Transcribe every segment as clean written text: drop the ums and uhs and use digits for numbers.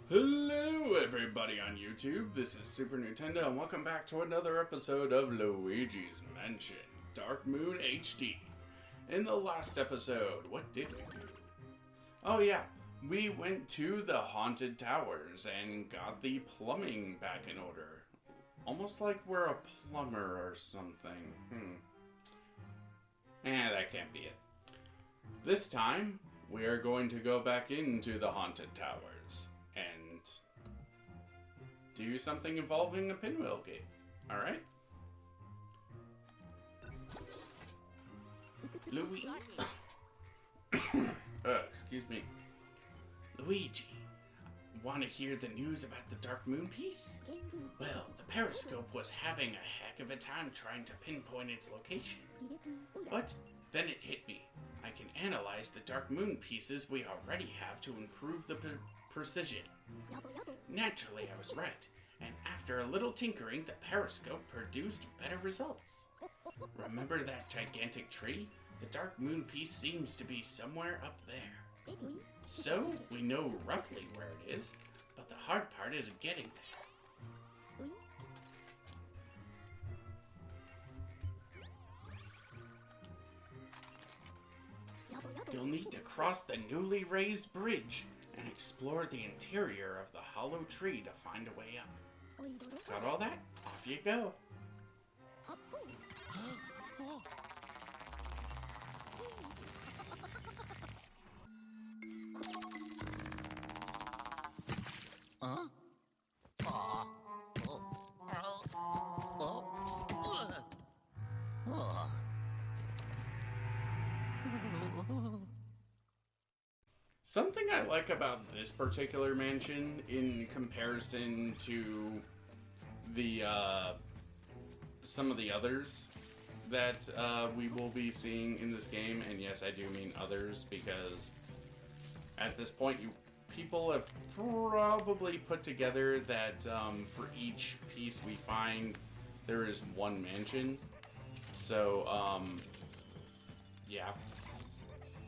Hello everybody on YouTube, this is Super Nintendo and welcome back to another episode of Luigi's Mansion, Dark Moon HD. In the last episode, what did we do? Oh yeah, we went to the Haunted Towers and got the plumbing back in order. Almost like we're a plumber or something. That can't be it. This time, we are going to go back into the Haunted Towers and do something involving a pinwheel game. Alright? Luigi. Excuse me. Luigi, want to hear the news about the Dark Moon piece? Well, the periscope was having a heck of a time trying to pinpoint its location. But then it hit me. I can analyze the Dark Moon pieces we already have to improve the precision. Naturally, I was right, and after a little tinkering, the periscope produced better results. Remember that gigantic tree? The Dark Moon piece seems to be somewhere up there. So, we know roughly where it is, but the hard part is getting there. You'll need to cross the newly raised bridge and explore the interior of the hollow tree to find a way up. Got all that? Off you go. Something I like about this particular mansion in comparison to the some of the others that we will be seeing in this game, and yes, I do mean others, because at this point people have probably put together that for each piece we find there is one mansion. So yeah.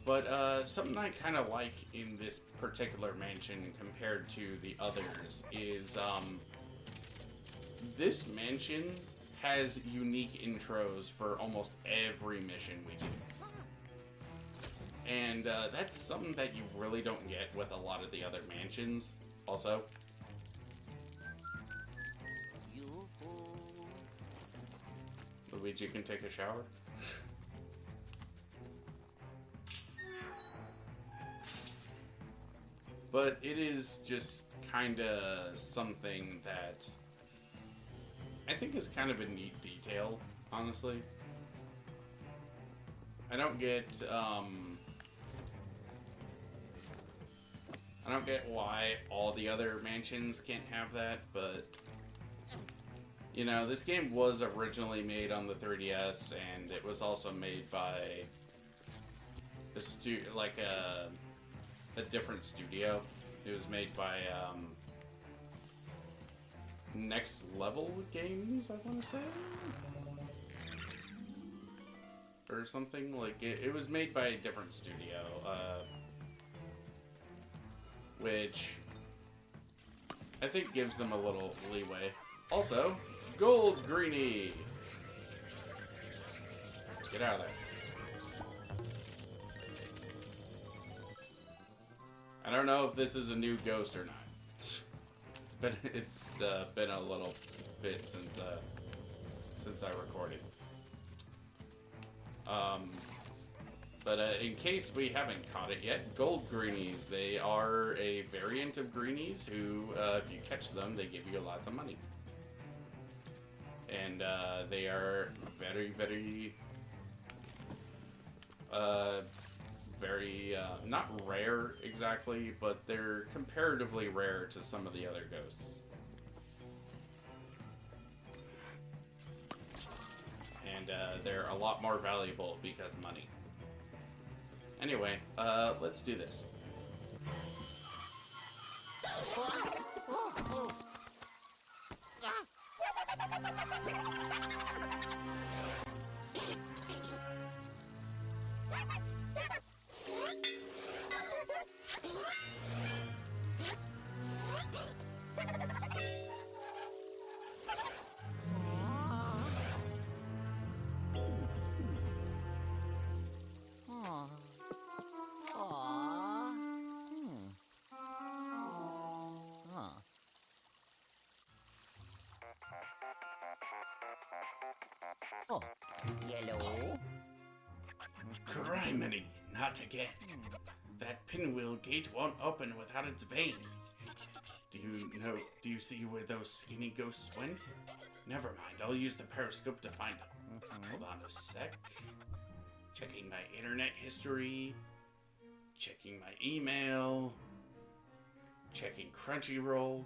But something I kind of like in this particular mansion compared to the others is this mansion has unique intros for almost every mission we do. And that's something that you really don't get with a lot of the other mansions, also. Luigi can take a shower. But it is just kind of something that I think is kind of a neat detail, honestly. I don't get why all the other mansions can't have that, but you know, this game was originally made on the 3DS, and it was also made by a different studio. It was made by Next Level Games, I want to say, or something like it. It was made by a different studio, which I think gives them a little leeway. Also, Gold Greenie. Get out of there. I don't know if this is a new ghost or not. It's been a little bit since I recorded. But in case we haven't caught it yet, Gold Greenies. They are a variant of Greenies who, if you catch them, they give you lots of money. And they are very, very not rare exactly, but they're comparatively rare to some of the other ghosts. And they're a lot more valuable because money. Anyway, let's do this. Yellow. Criminy, not again. That pinwheel gate won't open without its veins. Do you see where those skinny ghosts went? Never mind, I'll use the periscope to find them. Hold on a sec. Checking my internet history. Checking my email. Checking Crunchyroll.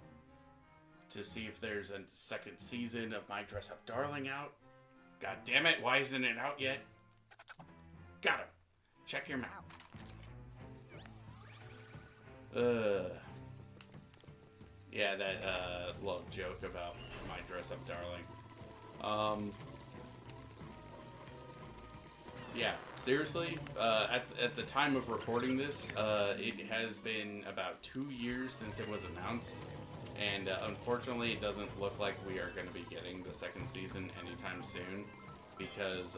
To see if there's a second season of My Dress Up Darling out. God damn it, why isn't it out yet? Got him. Check your map. Yeah, that little joke about My Dress Up Darling. Yeah, seriously, at the time of recording this, it has been about 2 years since it was announced, and unfortunately it doesn't look like we are going to be getting the second season anytime soon, because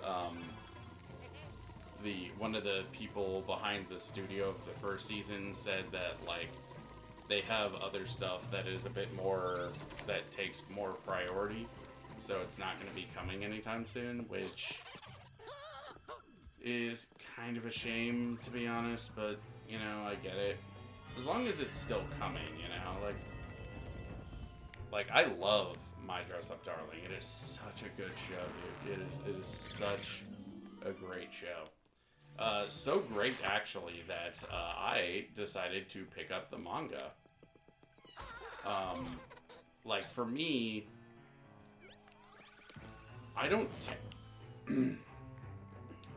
one of the people behind the studio of the first season said that, like, they have other stuff that is a bit more, that takes more priority, so it's not going to be coming anytime soon, which is kind of a shame, to be honest, but, you know, I get it. As long as it's still coming, you know, like I love My Dress Up Darling. It is such a good show, dude. It is such a great show. So great, actually, that I decided to pick up the manga. Like, for me, I don't...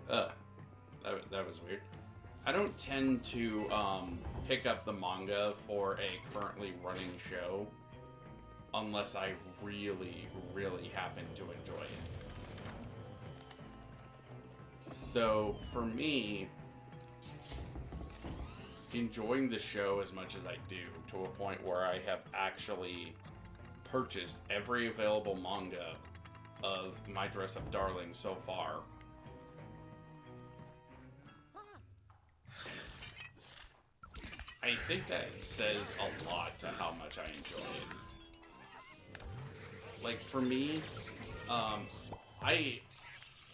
that was weird. I don't tend to pick up the manga for a currently running show unless I really, really happen to enjoy it. So, for me, enjoying the show as much as I do, to a point where I have actually purchased every available manga of My Dress Up Darling so far. I think that says a lot to how much I enjoy it. Like, for me,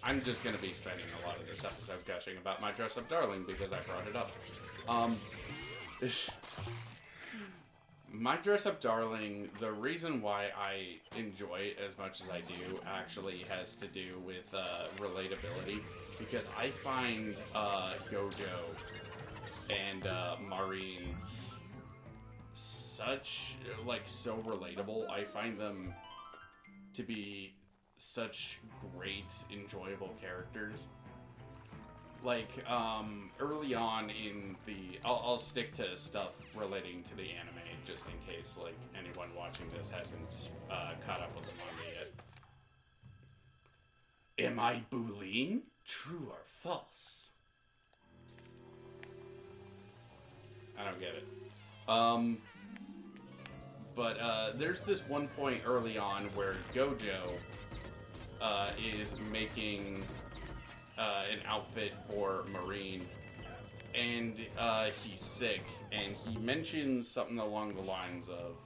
I'm just gonna be spending a lot of this episode gushing about My Dress Up Darling because I brought it up. My Dress Up Darling, the reason why I enjoy it as much as I do actually has to do with relatability, because I find Gojo and Maureen so relatable. I find them to be such great, enjoyable characters. Like, early on in the... I'll stick to stuff relating to the anime, just in case, like, anyone watching this hasn't caught up with the manga yet. Am I bullying? True or false? I don't get it. But there's this one point early on where Gojo is making an outfit for Marine, and he's sick, and he mentions something along the lines of,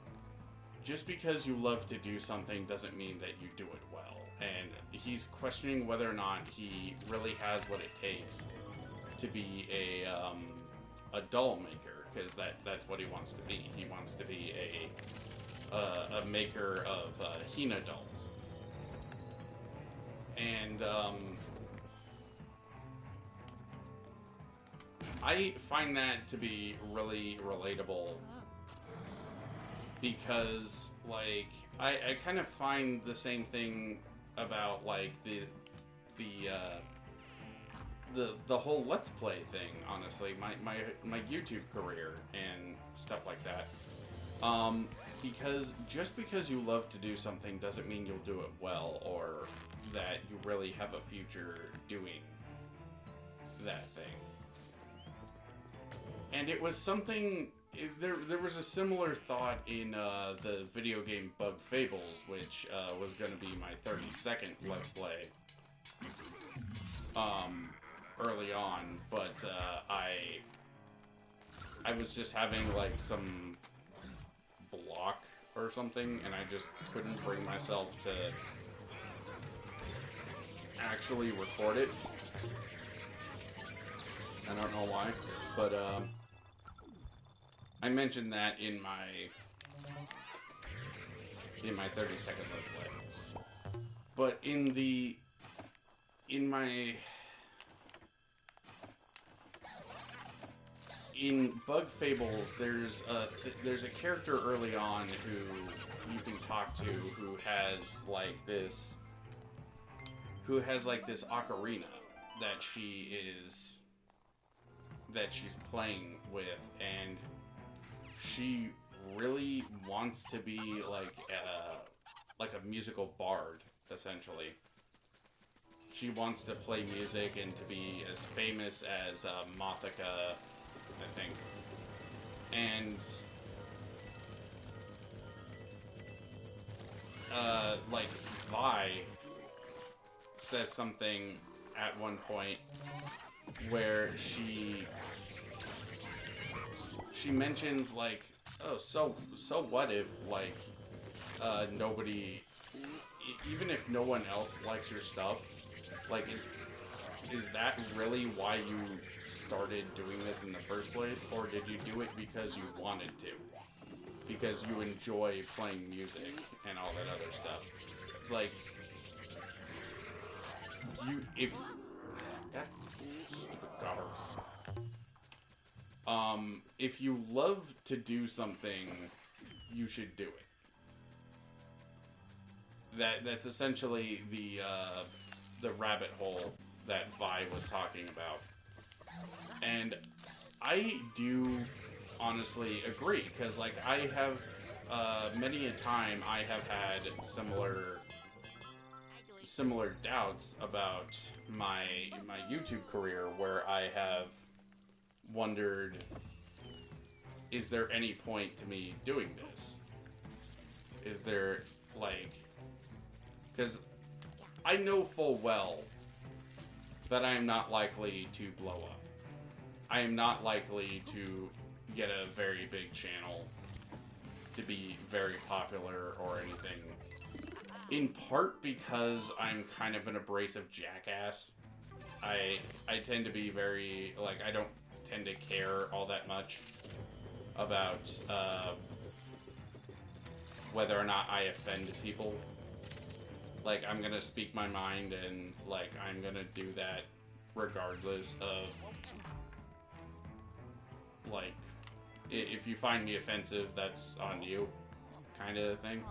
just because you love to do something doesn't mean that you do it well. And he's questioning whether or not he really has what it takes to be a doll maker, because that's what he wants to be. He wants to be a maker of Hina dolls. And I find that to be really relatable, because, like, I kind of find the same thing about, like, the whole Let's Play thing, honestly, my YouTube career and stuff like that. Because just because you love to do something doesn't mean you'll do it well, or that you really have a future doing that thing. And it was something... There was a similar thought in the video game Bug Fables, which was going to be my 32nd Let's Play early on, but I was just having, like, some block or something, and I just couldn't bring myself actually record it. I don't know why, but I mentioned that in my 30-second let's play. But in Bug Fables, there's a character early on who you can talk to who has like this ocarina that she's playing with, and she really wants to be like a musical bard, essentially. She wants to play music and to be as famous as Mothika, I think. And like Vi says something at one point where she mentions like, oh, so what if like nobody, even if no one else likes your stuff, like is that really why you started doing this in the first place, or did you do it because you wanted to, because you enjoy playing music and all that other stuff? It's like if you love to do something, you should do it. That's essentially the rabbit hole that Vi was talking about. And I do honestly agree, because like I have many a time I have had similar doubts about my YouTube career, where I have wondered, is there any point to me doing this? Is there, like, because I know full well that I am not likely to blow up. I am not likely to get a very big channel, to be very popular or anything. In part because I'm kind of an abrasive jackass. I tend to be very, like, I don't tend to care all that much about whether or not I offend people. Like, I'm gonna speak my mind, and like I'm gonna do that regardless of, like, if you find me offensive, that's on you, kind of thing.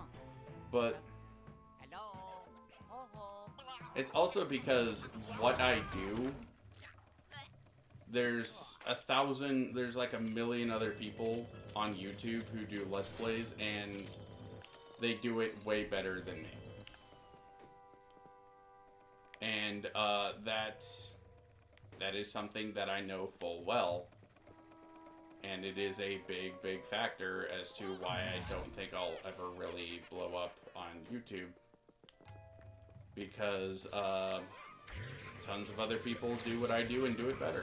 But it's also because what I do, there's like a million other people on YouTube who do Let's Plays, and they do it way better than me. And that is something that I know full well, and it is a big factor as to why I don't think I'll ever really blow up on YouTube, because tons of other people do what I do and do it better.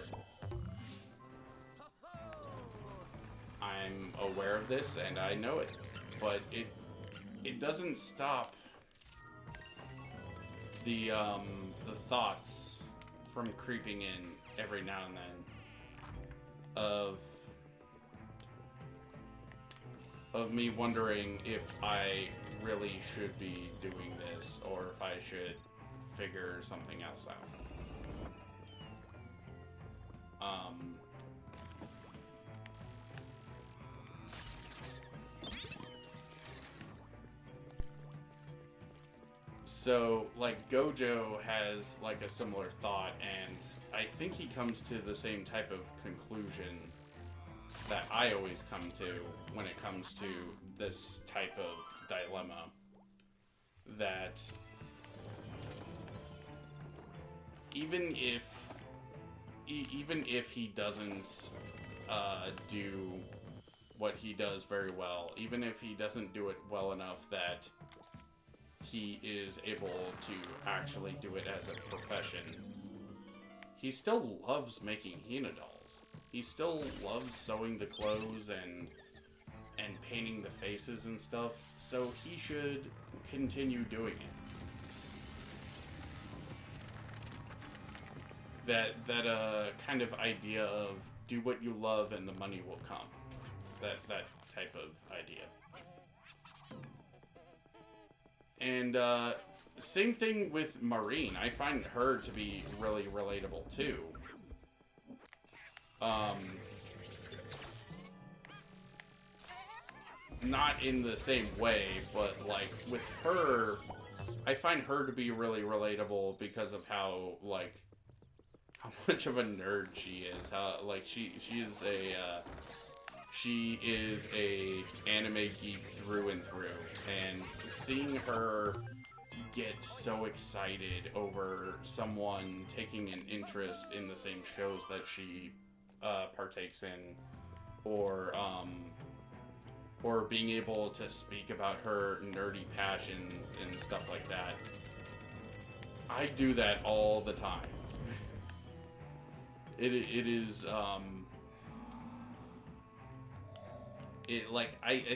I'm aware of this and I know it, but it doesn't stop the thoughts from creeping in every now and then of me wondering if I really should be doing this, or if I should figure something else out. So, like, Gojo has, like, a similar thought, and I think he comes to the same type of conclusion that I always come to when it comes to this type of dilemma. That even if he doesn't do what he does very well, even if he doesn't do it well enough that he is able to actually do it as a profession, he still loves making Hina dolls. He still loves sewing the clothes and painting the faces and stuff, so he should continue doing it. that kind of idea of do what you love and the money will come. That type of idea. And same thing with Maureen. I find her to be really relatable too. Not in the same way, but like with her, I find her to be really relatable because of how much of a nerd she is. How like she is a anime geek through and through, and seeing her get so excited over someone taking an interest in the same shows that she partakes in, or being able to speak about her nerdy passions and stuff like that. I do that all the time. It is I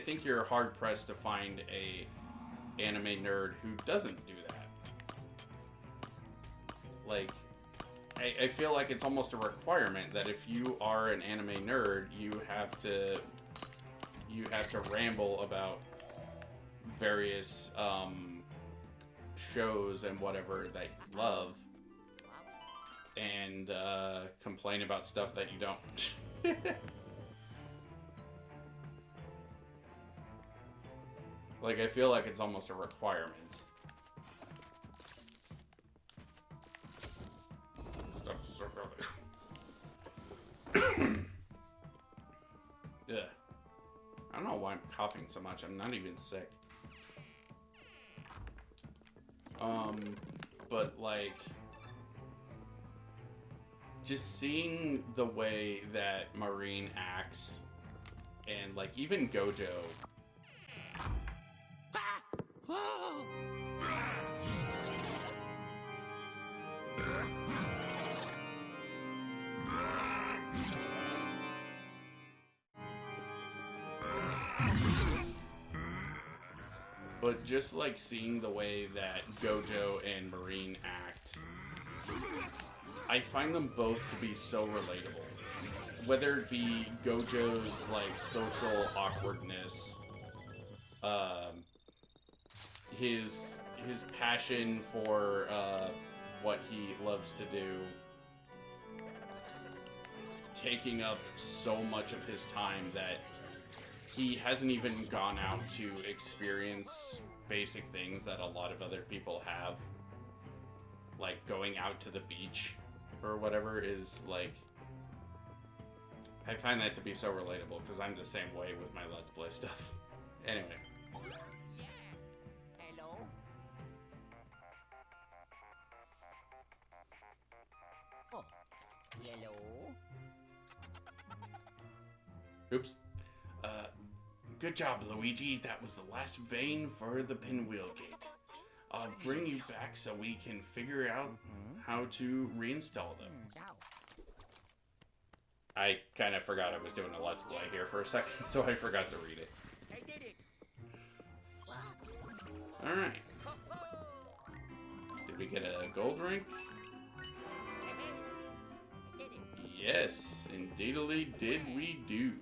think you're hard pressed to find a anime nerd who doesn't do that. Like, I feel like it's almost a requirement that if you are an anime nerd, you have to ramble about various shows and whatever that you love, and complain about stuff that you don't. Like, I feel like it's almost a requirement. Stuff is so good. Yeah. I don't know why I'm coughing so much. I'm not even sick. But like, just seeing the way that Maureen acts, and like even Gojo. But just like seeing the way that Gojo and Maureen act, I find them both to be so relatable. Whether it be Gojo's like social awkwardness, his passion for what he loves to do, taking up so much of his time that he hasn't even gone out to experience basic things that a lot of other people have. Like going out to the beach or whatever is like... I find that to be so relatable because I'm the same way with my Let's Play stuff. Anyway. Hello? Oh, hello? Oops. Good job, Luigi. That was the last vein for the pinwheel gate. I'll bring you back so we can figure out how to reinstall them. I kind of forgot I was doing a Let's Play here for a second, so I forgot to read it. I did it. Alright. Did we get a gold ring? I did it. Yes, indeedly did we do.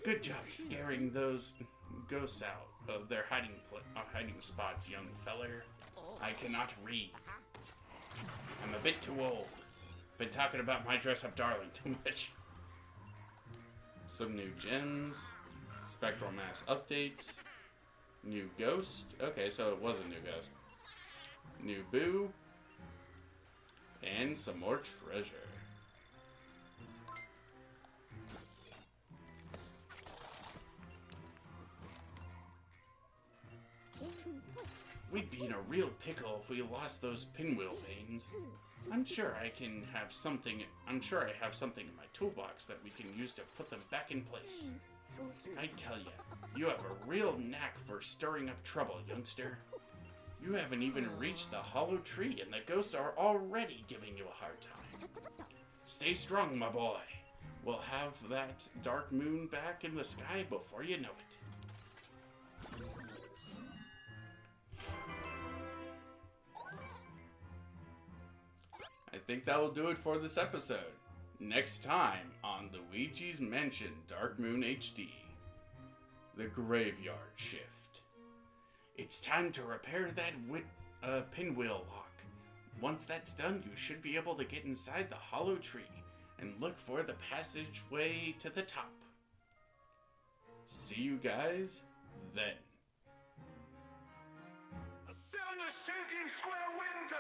Good job scaring those ghosts out of their hiding spots, young feller. I cannot read. I'm a bit too old. Been talking about my dress-up darling too much. Some new gems. Spectral mass update. New ghost. Okay, so it was a new ghost. New boo. And some more treasure. We'd be in a real pickle if we lost those pinwheel veins. I'm sure I have something in my toolbox that we can use to put them back in place. I tell ya, you have a real knack for stirring up trouble, youngster. You haven't even reached the hollow tree, and the ghosts are already giving you a hard time. Stay strong, my boy. We'll have that dark moon back in the sky before you know it. I think that will do it for this episode. Next time on Luigi's Mansion Dark Moon HD, the Graveyard Shift. It's time to repair that pinwheel lock. Once that's done, you should be able to get inside the hollow tree and look for the passageway to the top. See you guys then. Ascend the sinking square window!